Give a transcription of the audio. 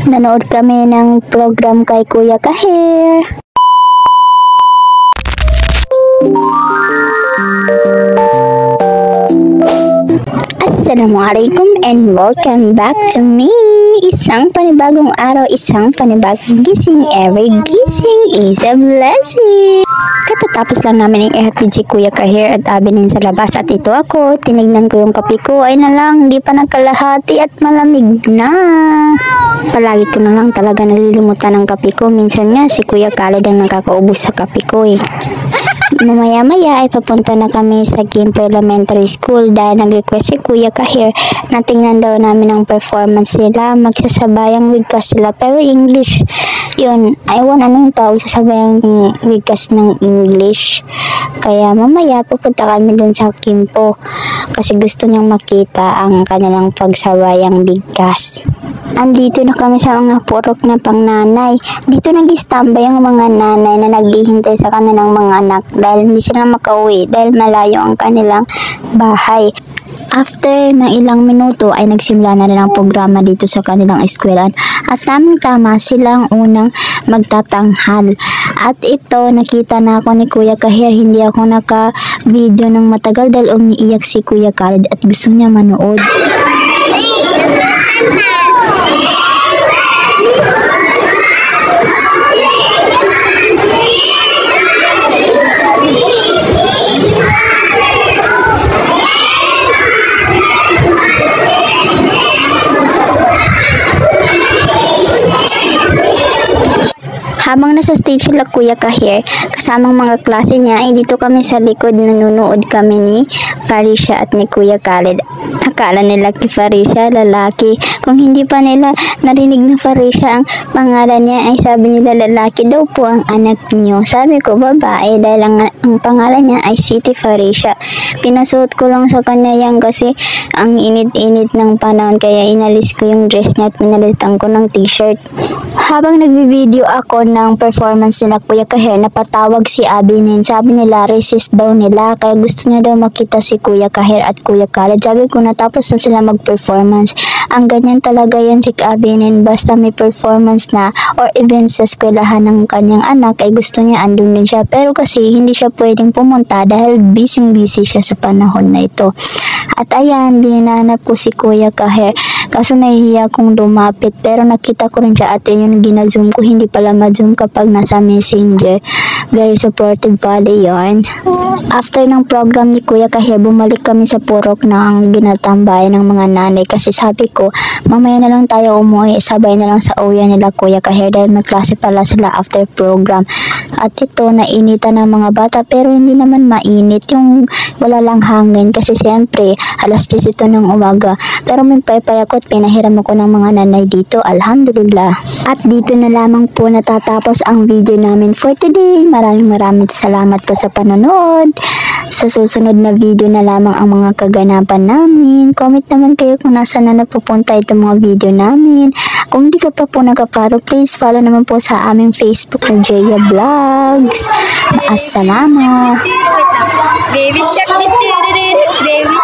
Nanood kami ng program kay Kuya Kahir. Assalamualaikum and welcome back to me. Isang panibagong araw, isang panibagong gising. Every gising is a blessing. Katatapos lang namin yung ihatid si Kuya Kahir at Abinin sa labas at ito ako. Tinignan ko yung kape ko, ay na lang, hindi pa nagkalahati at malamig na. Palagi ko na lang talaga nalilimutan ng kape ko. Minsan nga si Kuya Khaled ang nakakaubos sa kape ko eh. Mamaya-maya ay papunta na kami sa Gimpo Elementary School dahil nag-request si Kuya Kahir na tingnan daw namin ang performance nila. Magsasabayang wigkas sila pero English yun. Ewan anong tawag sasabayang wigkas ng English. Kaya mamaya pupunta kami dun sa Gimpo kasi gusto niyang makita ang kanilang pagsabayang bigkas. Andito na kami sa mga purok na pangnanay. Dito nag-standby ang mga nanay na naghihintay sa kanilang mga anak dahil hindi sila makauwi dahil malayo ang kanilang bahay. After ng ilang minuto ay nagsimula na rin ang programa dito sa kanilang eskwelahan at tamang-tama silang unang magtatanghal. At ito, nakita na ako ni Kuya Kahir, hindi ako naka-video ng matagal dahil umiiyak si Kuya Khaled at gusto niya manood. Habang nasa stage sila Kuya Kahir, kasamang mga klase niya, ay dito kami sa likod nanonood kami ni Farisha at ni Kuya Khaled. Akala nila kay Farisha lalaki. Kung hindi pa nila narinig na Farisha ang pangalan niya, ay sabi nila lalaki daw po ang anak niyo. Sabi ko babae dahil ang pangalan niya ay Siti Farisha. Pinasuot ko lang sa kanya yan kasi ang init-init ng panahon kaya inalis ko yung dress niya at pinalitan ko ng t-shirt. Habang nagbi-video ako ng performance nila Kuya Kahir, napatawag si Abinin. Sabi nila resist daw nila kaya gusto niya daw makita si Kuya Kahir at Kuya Khaled. Sabi ko natapos na sila mag-performance. Ang ganyan talaga yan si Abinin, basta may performance na or events sa eskwelahan ng kanyang anak ay gusto niya andun din siya. Pero kasi hindi siya pwedeng pumunta dahil busy siya sa panahon na ito. At ayan, binanap ko si Kuya Kahir. Kaso nahihiya kong lumapit pero nakita ko rin siya at yun gina-zoom ko. Hindi pala ma-zoom kapag nasa messenger. Very supportive pala yun. After ng program ni Kuya Kahir, bumalik kami sa purok na ang ginatambayan ng mga nanay kasi sabi ko, mamaya na lang tayo umuwi, sabay na lang sa uwian nila Kuya Kahir dahil may klase pala sila after program. At ito, nainitan ng mga bata pero hindi naman mainit, yung wala lang hangin kasi siyempre alas 10 ito ng umaga. Pero may paypay ako at pinahiram ako ng mga nanay dito, alhamdulillah. At dito na lamang po natatapos ang video namin for today. Maraming salamat po sa panonood. Sa susunod na video na lamang ang mga kaganapan namin. Comment naman kayo kung nasaan na napupunta itong mga video namin. Kung di ka pa po nakaparo, please follow naman po sa aming Facebook na Jaya Vlogs. Assalamu. Baby shark, baby